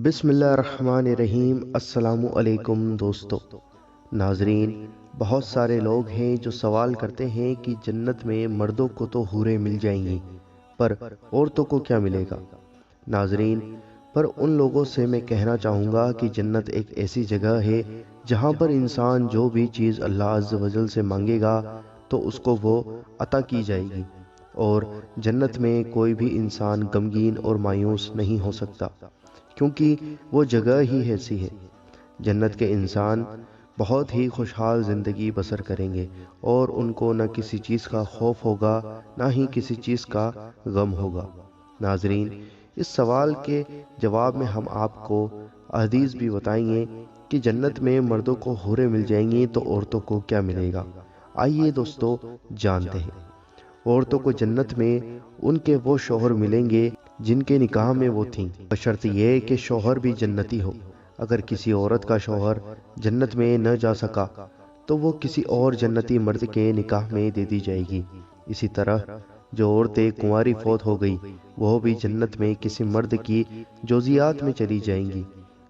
بسم اللہ الرحمن الرحیم۔ السلام علیکم دوستو ناظرین، بہت سارے لوگ ہیں جو سوال کرتے ہیں کہ جنت میں مردوں کو تو حوریں مل جائیں گی، پر عورتوں کو کیا ملے گا؟ ناظرین، پر ان لوگوں سے میں کہنا چاہوں گا کہ جنت ایک ایسی جگہ ہے جہاں پر انسان جو بھی چیز اللہ عز و جل سے مانگے گا تو اس کو وہ عطا کی جائے گی، اور جنت میں کوئی بھی انسان غمگین اور مایوس نہیں ہو سکتا، کیونکہ وہ جگہ ہی ایسی ہے۔ جنت کے انسان بہت ہی خوشحال زندگی بسر کریں گے، اور ان کو نہ کسی چیز کا خوف ہوگا، نہ ہی کسی چیز کا غم ہوگا۔ ناظرین، اس سوال کے جواب میں ہم آپ کو حدیث بھی بتائیں گے کہ جنت میں مردوں کو حوریں مل جائیں گی تو عورتوں کو کیا ملے گا۔ آئیے دوستو جانتے ہیں۔ عورتوں کو جنت میں ان کے وہ شوہر ملیں گے جن کے نکاح میں وہ تھیں، بشرط یہ کہ شوہر بھی جنتی ہو۔ اگر کسی عورت کا شوہر جنت میں نہ جا سکا تو وہ کسی اور جنتی مرد کے نکاح میں دے دی جائے گی۔ اسی طرح جو عورتیں کنواری فوت ہو گئی وہ بھی جنت میں کسی مرد کی جوزیات میں چلی جائیں گی۔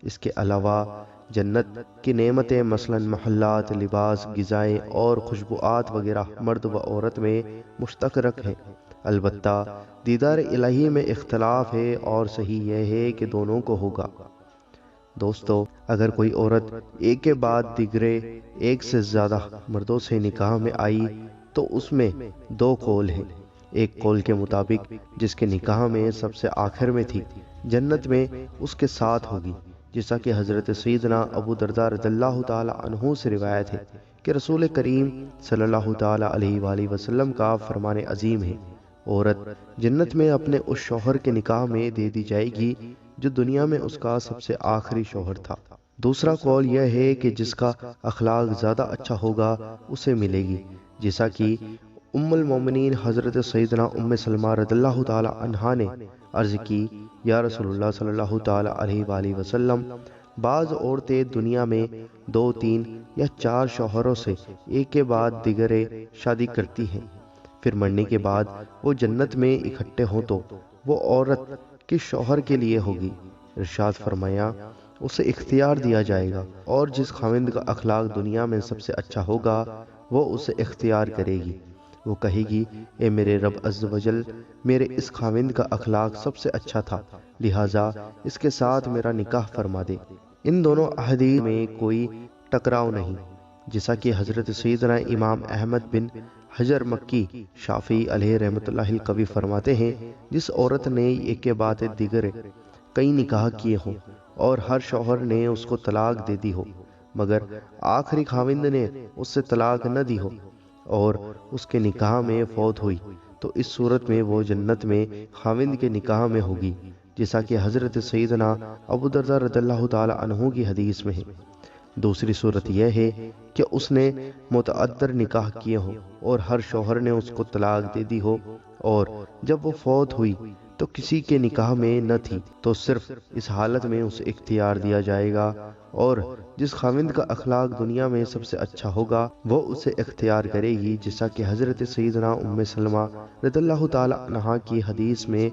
اس کے علاوہ جنت کی نعمتیں مثلا محلات، لباس، غذائیں اور خوشبوات وغیرہ مرد و عورت میں مشترک ہیں۔ البتہ دیدار الہی میں اختلاف ہے، اور صحیح یہ ہے کہ دونوں کو ہوگا۔ دوستو، اگر کوئی عورت ایک کے بعد دیگرے ایک سے زیادہ مردوں سے نکاح میں آئی تو اس میں دو قول ہیں۔ ایک قول کے مطابق جس کے نکاح میں سب سے آخر میں تھی جنت میں اس کے ساتھ ہوگی، جیسا کہ حضرت سیدنا ابو درداء رضی اللہ تعالی عنہ سے روایت ہے کہ رسول کریم صلی اللہ تعالی علیہ وآلہ وسلم کا فرمان عظیم ہے، عورت جنت میں اپنے اس شوہر کے نکاح میں دے دی جائے گی جو دنیا میں اس کا سب سے آخری شوہر تھا۔ دوسرا قول یہ ہے کہ جس کا اخلاق زیادہ اچھا ہوگا اسے ملے گی، جیسا کہ ام المومنین حضرت سیدنا ام سلمہ رضی اللہ تعالی عنہا نے عرض کی، یا رسول اللہ صلی اللہ تعالی علیہ وآلہ وسلم، بعض عورتیں دنیا میں 2، 3 یا 4 شوہروں سے ایک کے بعد دیگرے شادی کرتی ہیں، پھر مرنے کے بعد وہ جنت میں اکٹھے ہوں تو وہ عورت کے شوہر کے لیے ہوگی۔ ارشاد فرمایا، اسے اختیار دیا جائے گا، اور جس خاوند کا اخلاق دنیا میں سب سے اچھا ہوگا وہ اسے اختیار کرے گی۔ وہ کہے گی، اے میرے رب عز و جل، میرے اس خاوند کا اخلاق سب سے اچھا تھا، لہٰذا اس کے ساتھ میرا نکاح فرما دے۔ ان دونوں احادیث میں کوئی ٹکراؤ نہیں، جیسا کہ حضرت سیدنا امام احمد بن حجر مکی شافعی علیہ رحمۃ اللہ القوی فرماتے ہیں، جس عورت نے ایک کے بعد دیگر کئی نکاح کیے ہوں اور ہر شوہر نے اس کو طلاق دے دی ہو مگر آخری خاوند نے اس سے طلاق نہ دی ہو اور اس کے نکاح میں فوت ہوئی، تو اس صورت میں وہ جنت میں خاوند کے نکاح میں ہوگی، جیسا کہ حضرت سیدنا ابو درداء رضی اللہ تعالی عنہ کی حدیث میں ہے۔ دوسری صورت یہ ہے کہ اس نے متعدد نکاح کیے ہوں اور ہر شوہر نے اس کو طلاق دے دی ہو، اور جب وہ فوت ہوئی تو کسی کے نکاح میں نہ تھی، تو صرف اس حالت میں اسے اختیار دیا جائے گا، اور جس خاوند کا اخلاق دنیا میں سب سے اچھا ہوگا وہ اسے اختیار کرے گی، جیسا کہ حضرت سیدنا ام سلمہ رضی اللہ تعالی عنہا کی حدیث میں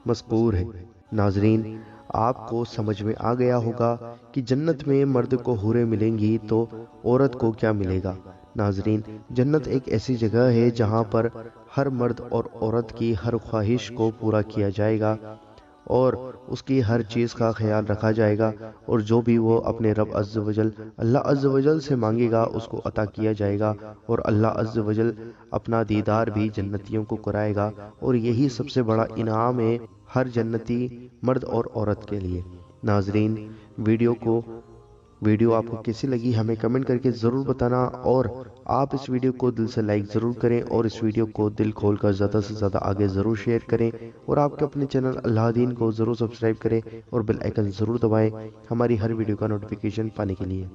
مذکور ہے۔ ناظرین، آپ کو سمجھ میں آ گیا ہوگا کہ جنت میں مرد کو حوریں ملیں گی تو عورت کو کیا ملے گا۔ ناظرین، جنت ایک ایسی جگہ ہے جہاں پر ہر مرد اور عورت کی ہر خواہش کو پورا کیا جائے گا، اور اس کی ہر چیز کا خیال رکھا جائے گا، اور جو بھی وہ اپنے رب عز و جل اللہ عز و جل سے مانگے گا اس کو عطا کیا جائے گا، اور اللہ عز و جل اپنا دیدار بھی جنتیوں کو کرائے گا، اور یہی سب سے بڑا انعام ہے ہر جنتی مرد اور عورت کے لیے۔ ناظرین، ویڈیو آپ کو کیسی لگی ہمیں کمنٹ کر کے ضرور بتانا، اور آپ اس ویڈیو کو دل سے لائک ضرور کریں، اور اس ویڈیو کو دل کھول کر زیادہ سے زیادہ آگے ضرور شیئر کریں، اور آپ کے اپنے چینل اللہ دین کو ضرور سبسکرائب کریں اور بیل آئیکن ضرور دبائیں ہماری ہر ویڈیو کا نوٹیفیکیشن پانے کے لیے۔